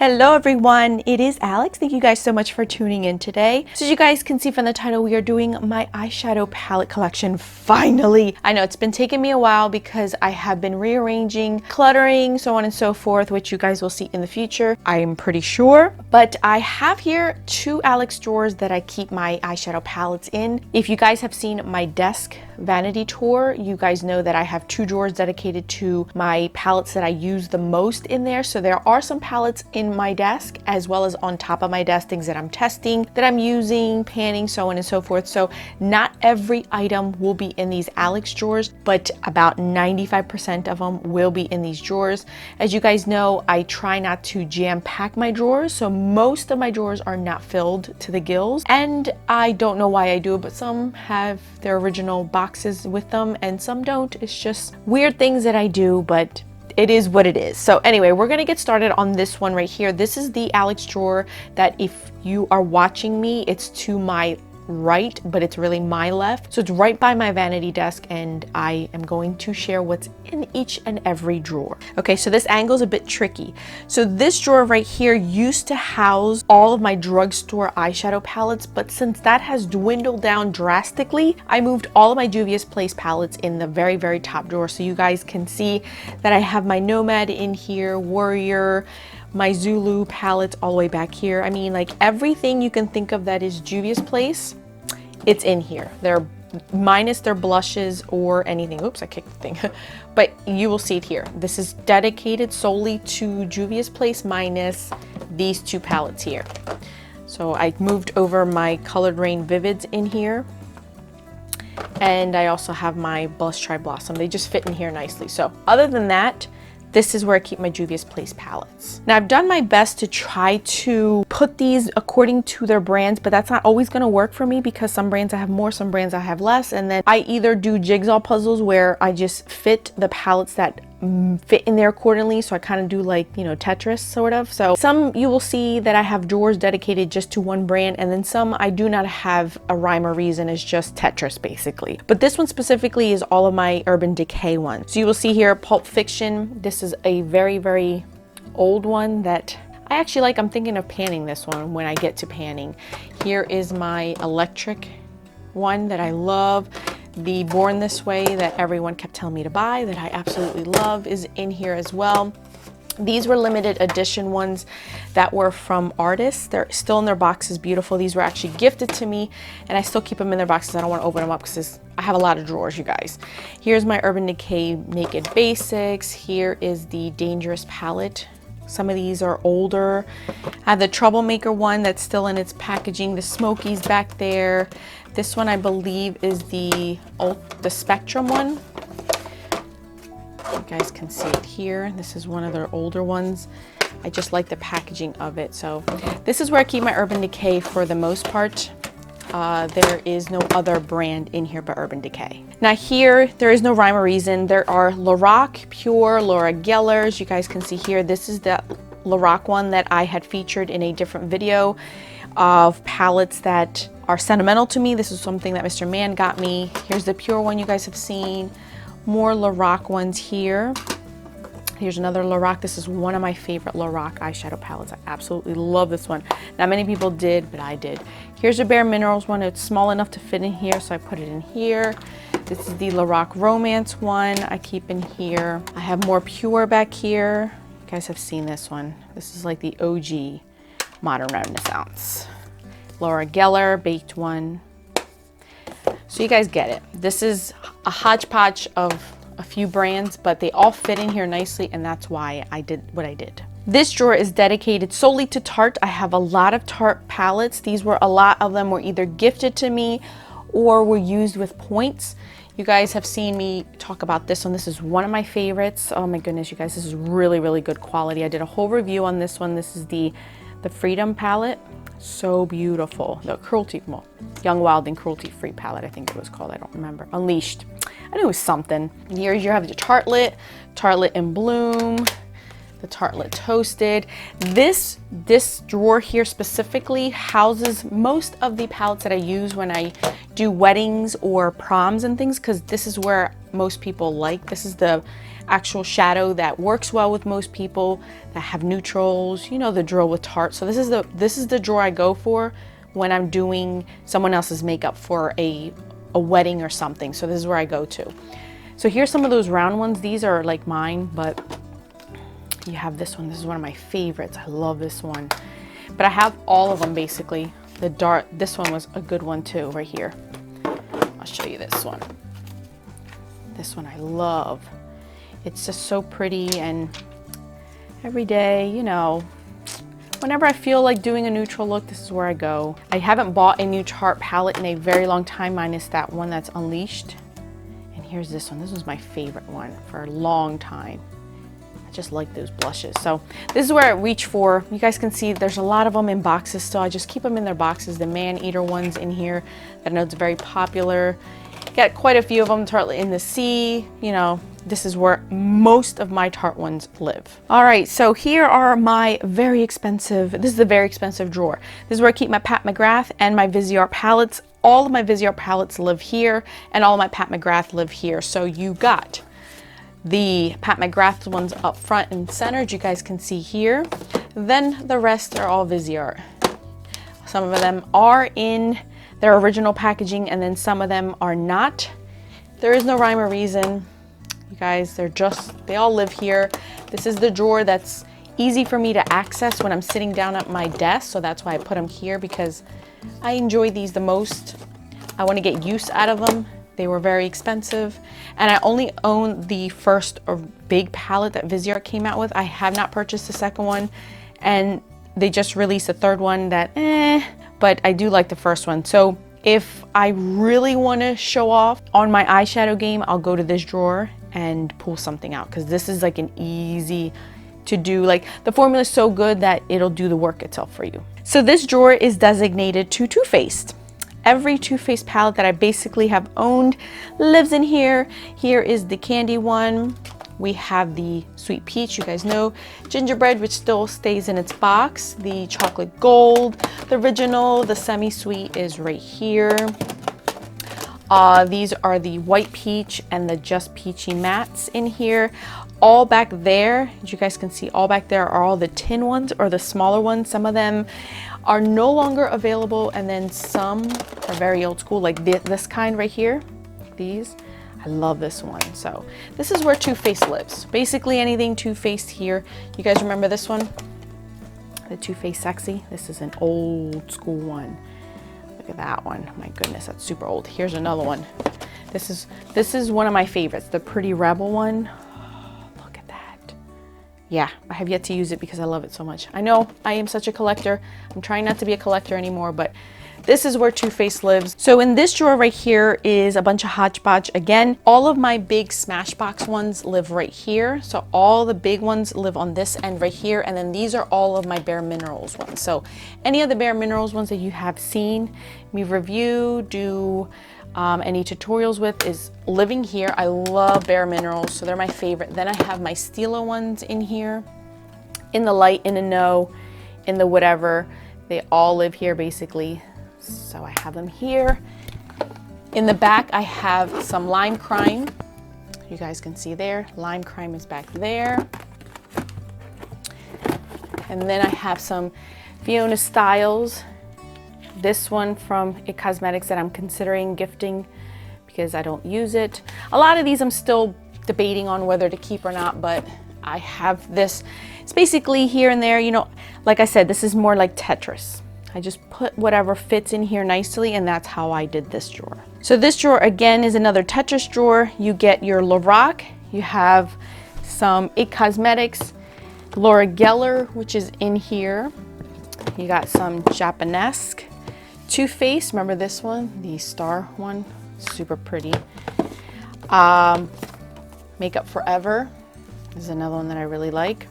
Hello everyone, it is Alex. Thank you guys so much for tuning in today. So as you guys can see from the title, we are doing my eyeshadow palette collection finally. I know it's been taking me a while because I have been rearranging, cluttering, so on and so forth, which you guys will see in the future, I'm pretty sure. But I have here two Alex drawers that I keep my eyeshadow palettes in. If you guys have seen my desk vanity tour, you guys know that I have two drawers dedicated to my palettes that I use the most in there. So there are some palettes in my desk as well as on top of my desk, things that I'm testing, that I'm using, panning, so on and so forth. So not every item will be in these Alex drawers, but about 95% of them will be in these drawers. As you guys know, I try not to jam pack my drawers, so most of my drawers are not filled to the gills, and I don't know why I do it, but some have their original boxes with them and some don't. It's just weird things that I do, but it is what it is. So anyway, we're gonna get started on this one right here. This is the Alex drawer that if you are watching me, it's to my right, but it's really my left. So it's right by my vanity desk, and I am going to share what's in each and every drawer. Okay, so this angle is a bit tricky. So this drawer right here used to house all of my drugstore eyeshadow palettes, but since that has dwindled down drastically, I moved all of my Juvia's Place palettes in the very, very top drawer. So you guys can see that I have my Nomad in here, Warrior, my Zulu palettes all the way back here. I mean, like everything you can think of that is Juvia's Place, it's in here. They're minus their blushes or anything. Oops, I kicked the thing. But you will see it here. This is dedicated solely to Juvia's Place minus these two palettes here. So I moved over my Colored Rain Vivids in here. And I also have my Blush Tri Blossom. They just fit in here nicely. So other than that, this is where I keep my Juvia's Place palettes. Now I've done my best to try to put these according to their brands, but that's not always gonna work for me because some brands I have more, some brands I have less. And then I either do jigsaw puzzles where I just fit the palettes that fit in there accordingly. So I kind of do like, you know, Tetris sort of. So some you will see that I have drawers dedicated just to one brand, and then some I do not have a rhyme or reason. It's just Tetris basically. But this one specifically is all of my Urban Decay ones. So you will see here Pulp Fiction. This is a very, very old one that I actually like. I'm thinking of panning this one when I get to panning. Here is my electric one that I love. The Born This Way that everyone kept telling me to buy that I absolutely love is in here as well. These were limited edition ones that were from artists. They're still in their boxes, beautiful. These were actually gifted to me and I still keep them in their boxes. I don't want to open them up because I have a lot of drawers, you guys. Here's my Urban Decay Naked Basics. Here is the Dangerous palette. Some of these are older. I have the Troublemaker one that's still in its packaging. The Smokies back there. This one I believe is the Spectrum one. You guys can see it here. This is one of their older ones. I just like the packaging of it. So this is where I keep my Urban Decay for the most part. There is no other brand in here but Urban Decay. Now here, there is no rhyme or reason. There are Lorac Pure, Laura Geller's. You guys can see here, this is the Lorac one that I had featured in a different video of palettes that are sentimental to me. This is something that Mr. Man got me. Here's the Pure one you guys have seen. More Lorac ones here. Here's another Lorac. This is one of my favorite Lorac eyeshadow palettes. I absolutely love this one. Not many people did, but I did. Here's a Bare Minerals one. It's small enough to fit in here, so I put it in here. This is the Lorac Romance one I keep in here. I have more Pure back here. You guys have seen this one. This is like the OG Modern Renaissance. Laura Geller Baked one. So you guys get it. This is a hodgepodge of a few brands, but they all fit in here nicely, and that's why I did what I did. This drawer is dedicated solely to Tarte. I have a lot of Tarte palettes. A lot of them were either gifted to me or were used with points. You guys have seen me talk about this one. This is one of my favorites. Oh my goodness, you guys, this is really, really good quality. I did a whole review on this one. This is the Freedom palette. So beautiful. The Cruelty, well, Young Wild and Cruelty Free palette, I think it was called. I don't remember. Unleashed. I knew it was something. Here you have the Tartelette in Bloom. the Tarte Toasted. This drawer here specifically houses most of the palettes that I use when I do weddings or proms and things, because this is where most people like. This is the actual shadow that works well with most people that have neutrals, you know, the drill with Tarte. So this is the drawer I go for when I'm doing someone else's makeup for a wedding or something. So this is where I go to. So here's some of those round ones. These are like mine, but you have this one. This is one of my favorites. I love this one. But I have all of them basically. This one was a good one too, right here. I'll show you this one. This one I love. It's just so pretty, and every day, you know, whenever I feel like doing a neutral look, this is where I go. I haven't bought a new Tarte palette in a very long time, minus that one that's Unleashed. And here's this one. This was my favorite one for a long time. I just like those blushes. So this is where I reach for. You guys can see there's a lot of them in boxes, so I just keep them in their boxes. The man-eater ones in here that I know it's very popular. Got quite a few of them. Tarte in the Sea, you know. This is where most of my Tarte ones live. All right, so here are my very expensive, this is the very expensive drawer. This is where I keep my Pat McGrath and my Viseart palettes. All of my Viseart palettes live here, and all of my Pat McGrath live here. So you got the Pat McGrath ones up front and centered, you guys can see here. Then the rest are all Viseart. Some of them are in their original packaging, and then some of them are not. There is no rhyme or reason. You guys, they all live here. This is the drawer that's easy for me to access when I'm sitting down at my desk, so that's why I put them here, because I enjoy these the most. I want to get use out of them. They were very expensive, and I only own the first big palette that Viseart came out with. I have not purchased the second one, and they just released a third one that but I do like the first one. So if I really want to show off on my eyeshadow game, I'll go to this drawer and pull something out, because this is like an easy to do. Like, the formula is so good that it'll do the work itself for you. So this drawer is designated to Too Faced. Every Too Faced palette that I basically have owned lives in here. Here is the candy one. We have the Sweet Peach, you guys know. Gingerbread, which still stays in its box. The Chocolate Gold, the original, the semi-sweet is right here. These are the White Peach and the Just Peachy mattes in here. All back there, as you guys can see, all back there are all the tin ones or the smaller ones. Some of them are no longer available, and then some are very old school, like this kind right here. These, I love this one. So this is where Too Faced lives. Basically anything Too Faced here. You guys remember this one? The Too Faced Sexy. This is an old school one. Look at that one. My goodness, that's super old. Here's another one. This is one of my favorites, the Pretty Rebel one. Look at that. Yeah, I have yet to use it because I love it so much. I know I am such a collector. I'm trying not to be a collector anymore, but this is where Too Faced lives. So in this drawer right here is a bunch of hodgepodge. Again, all of my big Smashbox ones live right here. So all the big ones live on this end right here. And then these are all of my Bare Minerals ones. So any of the Bare Minerals ones that you have seen me review, do any tutorials with, is living here. I love Bare Minerals, so they're my favorite. Then I have my Stila ones in here, in the light, in the no, in the whatever. They all live here basically. So I have them here. In the back, I have some Lime Crime. You guys can see there. Lime Crime is back there. And then I have some Fiona Styles. This one from It Cosmetics that I'm considering gifting because I don't use it. A lot of these I'm still debating on whether to keep or not, but I have this. It's basically here and there, you know, like I said, this is more like Tetris. I just put whatever fits in here nicely, and that's how I did this drawer. So this drawer again is another Tetris drawer. You get your Lorac, you have some It Cosmetics, Laura Geller, which is in here. You got some Japanesque, Too Faced, remember this one, the star one, super pretty. Makeup Forever is another one that I really like.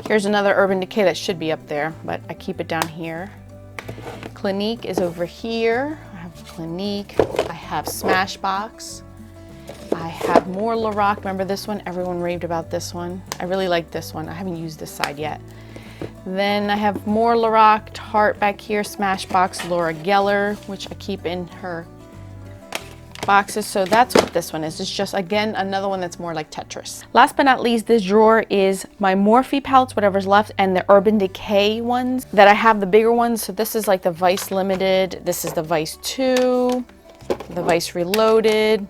Here's another Urban Decay that should be up there, but I keep it down here. Clinique is over here. I have Clinique. I have Smashbox. I have more Lorac. Remember this one? Everyone raved about this one. I really like this one. I haven't used this side yet. Then I have more Lorac, Tarte back here, Smashbox, Laura Geller, which I keep in her boxes. So that's what this one is. It's just, again, another one that's more like Tetris. Last but not least, this drawer is my Morphe palettes, whatever's left, and the Urban Decay ones that I have, the bigger ones. So this is like the Vice Limited. This is the Vice 2, the Vice Reloaded.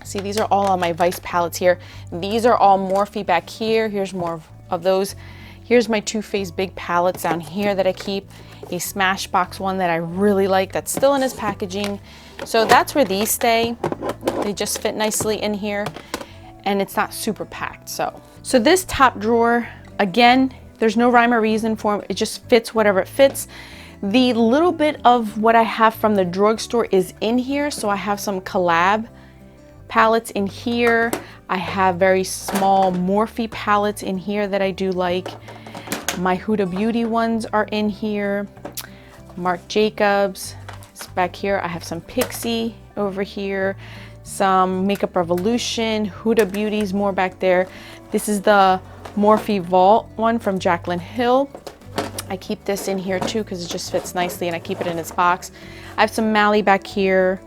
See, these are all on my Vice palettes here. These are all Morphe back here. Here's more of those. Here's my Too Faced big palettes down here that I keep. A Smashbox one that I really like that's still in its packaging. So that's where these stay. They just fit nicely in here and it's not super packed. So this top drawer, again, there's no rhyme or reason for it. It just fits whatever it fits. The little bit of what I have from the drugstore is in here. So I have some collab palettes in here. I have very small Morphe palettes in here that I do like. My Huda Beauty ones are in here. Marc Jacobs is back here. I have some Pixie over here. Some Makeup Revolution. Huda Beauty's more back there. This is the Morphe Vault one from Jaclyn Hill. I keep this in here too because it just fits nicely and I keep it in its box. I have some Mally back here.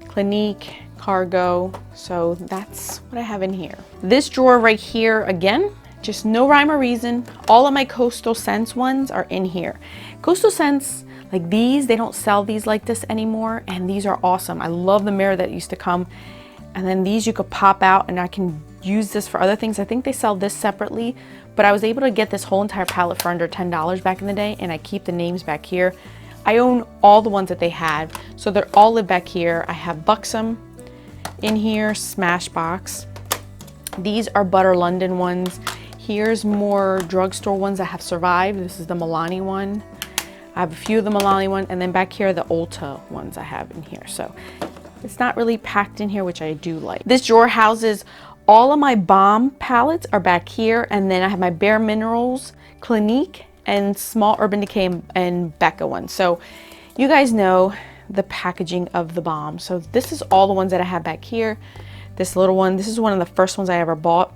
Clinique, Cargo. So that's what I have in here. This drawer right here, again, just no rhyme or reason. All of my Coastal Scents ones are in here. Coastal Scents, like these, they don't sell these like this anymore, and these are awesome. I love the mirror that used to come. And then these you could pop out and I can use this for other things. I think they sell this separately, but I was able to get this whole entire palette for under $10 back in the day, and I keep the names back here. I own all the ones that they had, so they're all live back here. I have Buxom in here, Smashbox. These are Butter London ones. Here's more drugstore ones that have survived. This is the Milani one. I have a few of the Milani one, and then back here are the Ulta ones I have in here. So it's not really packed in here, which I do like. This drawer houses all of my Balm palettes are back here, and then I have my Bare Minerals, Clinique, and small Urban Decay and Becca ones. So you guys know the packaging of the Balm. So this is all the ones that I have back here. This little one, this is one of the first ones I ever bought.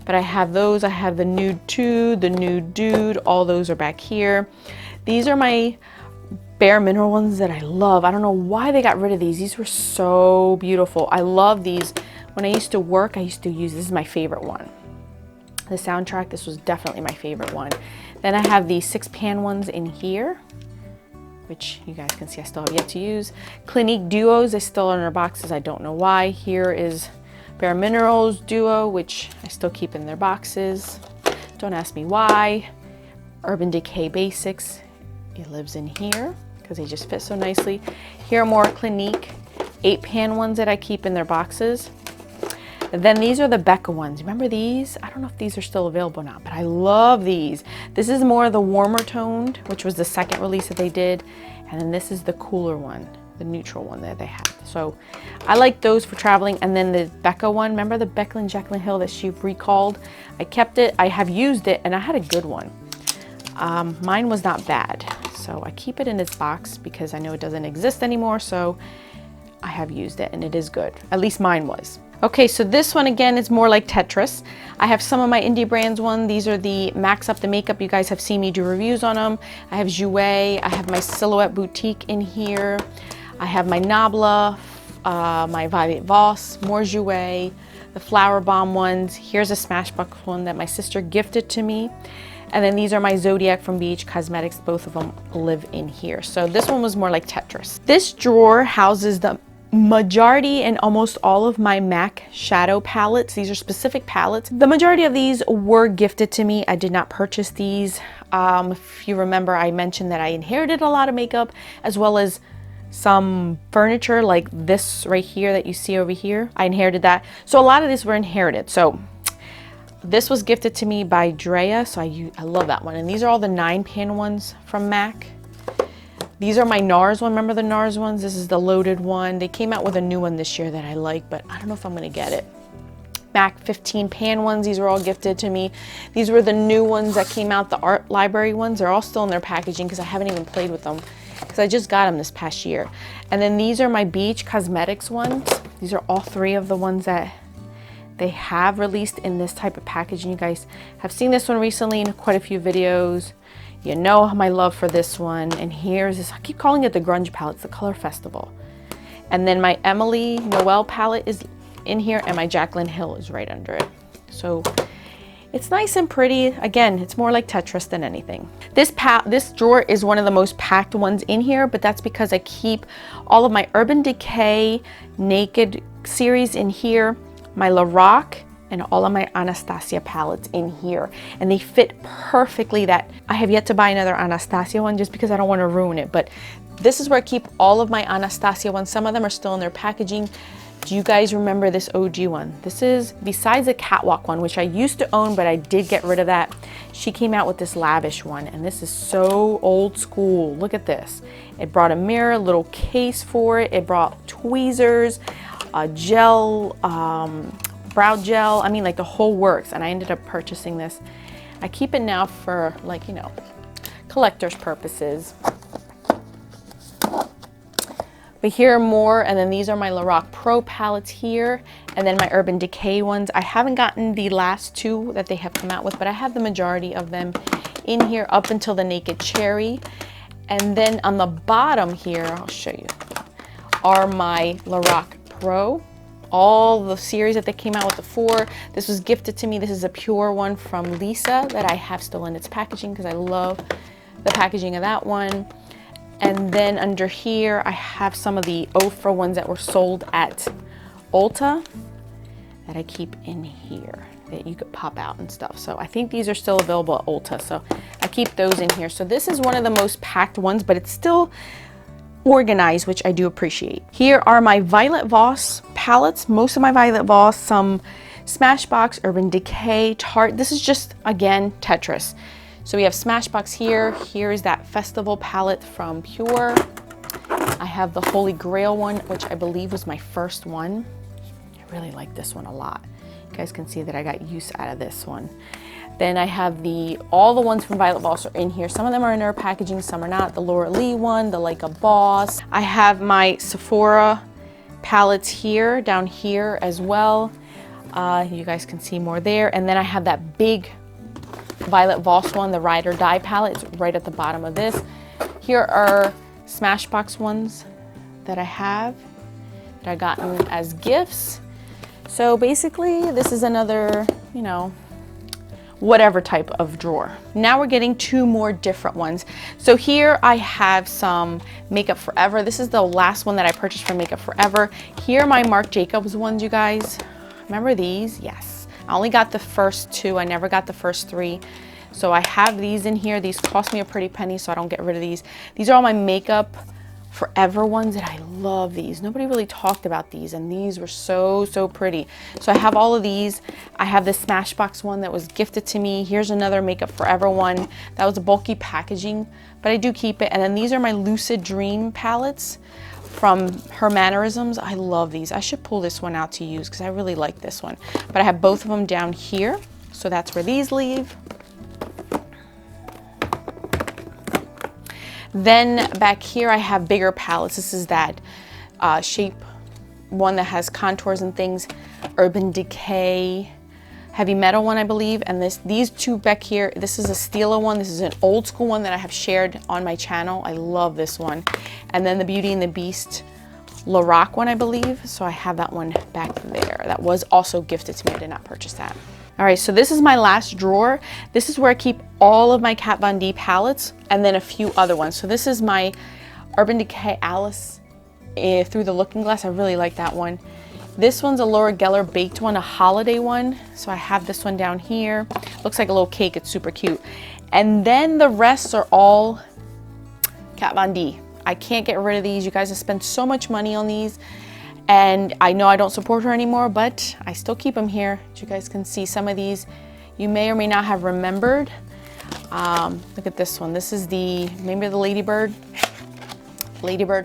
But I have those. I have the Nude 2, the Nude Dude, all those are back here. These are my Bare Mineral ones that I love. I don't know why they got rid of these. These were so beautiful. I love these. When I used to work, I used to use, this is my favorite one. The soundtrack, this was definitely my favorite one. Then I have these 6-pan ones in here, which you guys can see I still have yet to use. Clinique Duos, they still are in their boxes. I don't know why. Here is Bare Minerals Duo, which I still keep in their boxes. Don't ask me why. Urban Decay Basics, it lives in here because they just fit so nicely. Here are more Clinique 8-pan ones that I keep in their boxes. And then these are the Becca ones. Remember these? I don't know if these are still available or not, but I love these. This is more of the warmer toned, which was the second release that they did. And then this is the cooler one, the neutral one that they had. So I like those for traveling. And then the Becca one, remember the Becca and Jaclyn Hill that she recalled? I kept it, I have used it, and I had a good one. Mine was not bad. So I keep it in its box because I know it doesn't exist anymore. So I have used it and it is good. At least mine was. Okay, so this one again is more like Tetris. I have some of my indie brands one. These are the Max Up the Makeup. You guys have seen me do reviews on them. I have Jouer. I have my Silhouette Boutique in here. I have my Nabla, my Violette Voss, more Jouer, the Flower Bomb ones. Here's a Smashbox one that my sister gifted to me. And then these are my Zodiac from BH Cosmetics. Both of them live in here. So this one was more like Tetris. This drawer houses the majority and almost all of my MAC shadow palettes. These are specific palettes. The majority of these were gifted to me. I did not purchase these. If you remember, I mentioned that I inherited a lot of makeup as well as some furniture like this right here that you see over here. I inherited that. So a lot of these were inherited. So this was gifted to me by Drea. So I love that one. And these are all the 9-pan ones from MAC. These are my NARS one. Remember the NARS ones? This is the loaded one. They came out with a new one this year that I like, but I don't know if I'm going to get it. MAC 15-pan ones. These were all gifted to me. These were the new ones that came out, the art library ones. They're all still in their packaging because I haven't even played with them because I just got them this past year. And then these are my BH Cosmetics ones. These are all 3 of the ones that they have released in this type of packaging. You guys have seen this one recently in quite a few videos. You know my love for this one. And here's this, I keep calling it the grunge palette, it's the Color Festival. And then my Emily Noel palette is in here, and my Jaclyn Hill is right under it. So it's nice and pretty. Again, it's more like Tetris than anything. This drawer is one of the most packed ones in here, but that's because I keep all of my Urban Decay Naked series in here, my Lorac, and all of my Anastasia palettes in here. And they fit perfectly. That I have yet to buy another Anastasia one just because I don't want to ruin it. But this is where I keep all of my Anastasia ones. Some of them are still in their packaging. Do you guys remember this OG one? This is, besides the Catwalk one, which I used to own, but I did get rid of that. She came out with this Lavish one, and this is so old school. Look at this. It brought a mirror, a little case for it. It brought tweezers, a gel, brow gel. I mean, like the whole works. And I ended up purchasing this. I keep it now for, like, you know, collector's purposes. But here are more, and then these are my Lorac Pro palettes here, and then my Urban Decay ones. I haven't gotten the last 2 that they have come out with, but I have the majority of them in here up until the Naked Cherry. And then on the bottom here, I'll show you, are my Lorac Pro. All the series that they came out with, the 4. This was gifted to me. This is a pure one from Lisa that I have still in its packaging because I love the packaging of that one. And then under here, I have some of the Ofra ones that were sold at Ulta that I keep in here that you could pop out and stuff. So I think these are still available at Ulta. So I keep those in here. So this is one of the most packed ones, but it's still organized, which I do appreciate. Here are my Violet Voss palettes. Most of my Violet Voss, some Smashbox, Urban Decay, Tarte. This is just, again, Tetris. So we have Smashbox here. Here is that Festival palette from Pure. I have the Holy Grail one, which I believe was my first one. I really like this one a lot. You guys can see that I got use out of this one. Then I have all the ones from Violet Voss are in here. Some of them are in our packaging, some are not. The Laura Lee one, the Like a Boss. I have my Sephora palettes here, down here as well. You guys can see more there. And then I have that big Violet Voss one, the Ride or Die palette. It's right at the bottom of this. Here are Smashbox ones that I have that I gotten as gifts. So basically this is another, you know, whatever type of drawer. Now we're getting 2 more different ones. So here I have some Makeup Forever. This is the last one that I purchased from Makeup Forever. Here are my Marc Jacobs ones, you guys. Remember these? Yes. I only got the first 2. I never got the first 3. So I have these in here. These cost me a pretty penny, so I don't get rid of these. These are all my Makeup Forever ones, and I love these. Nobody really talked about these, and these were so pretty. So I have all of these. I have this Smashbox one that was gifted to me. Here's another Makeup Forever one. That was a bulky packaging, but I do keep it. And then these are my Lucid Dream palettes from Her Mannerisms. I love these. I should pull this one out to use because I really like this one. But I have both of them down here, so that's where these leave. Then back here I have bigger palettes. This is that Shape one that has contours and things, Urban Decay, Heavy Metal one, I believe, and these 2 back here. This is a Stila one. This is an old school one that I have shared on my channel. I love this one. And then the Beauty and the Beast Lorac one, I believe. So I have that one back there. That was also gifted to me. I did not purchase that. All right, so this is my last drawer. This is where I keep all of my Kat Von D palettes and then a few other ones. So this is my Urban Decay Alice Through the Looking Glass. I really like that one. This one's a Laura Geller baked one, a holiday one. So I have this one down here. Looks like a little cake. It's super cute. And then the rest are all Kat Von D. I can't get rid of these. You guys have spent so much money on these. And I know I don't support her anymore, but I still keep them here. As you guys can see, some of these you may or may not have remembered. Look at this one. This is maybe the Ladybird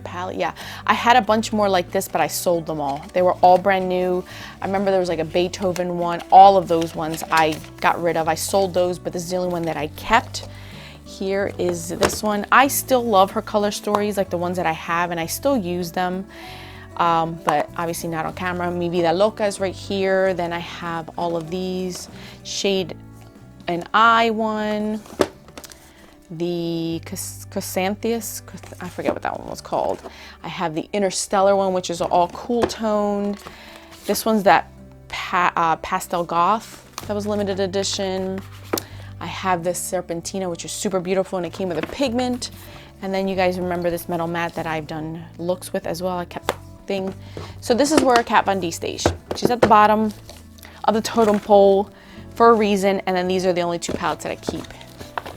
palette. Yeah, I had a bunch more like this, but I sold them all. They were all brand new. I remember there was like a Beethoven one. All of those ones I got rid of. I sold those, but this is the only one that I kept. Here is this one. I still love her color stories, like the ones that I have, and I still use them. but obviously not on camera. Mi Vida Loca is right here. Then I have all of these Shade and Eye one. The Chrysanthus, I forget what that one was called. I have the Interstellar one, which is all cool toned. This one's that Pastel Goth that was limited edition. I have this Serpentina, which is super beautiful, and it came with a pigment. And then you guys remember this metal matte that I've done looks with as well. I kept the thing. So this is where Kat Von D stays. She's at the bottom of the totem pole for a reason. And then these are the only two palettes that I keep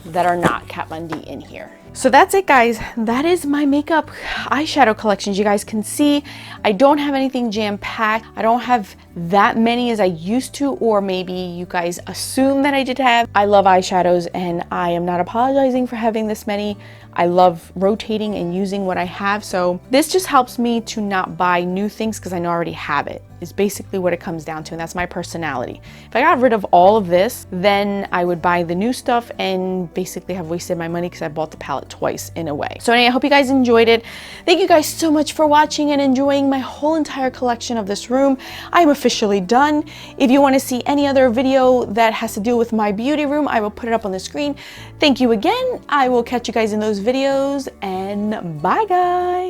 that are not Kat Von D in here. So that's it, guys. That is my makeup eyeshadow collections. You guys can see I don't have anything jam-packed. I don't have that many as I used to, or maybe you guys assume that I did have. I love eyeshadows and I am not apologizing for having this many. I love rotating and using what I have. So this just helps me to not buy new things because I know I already have it. Is basically what it comes down to, and that's my personality. If I got rid of all of this, then I would buy the new stuff and basically have wasted my money because I bought the palette twice in a way. So anyway, I hope you guys enjoyed it. Thank you guys so much for watching and enjoying my whole entire collection of this room. I'm officially done. If you want to see any other video that has to do with my beauty room, I will put it up on the screen. Thank you again. I will catch you guys in those videos, and bye guys.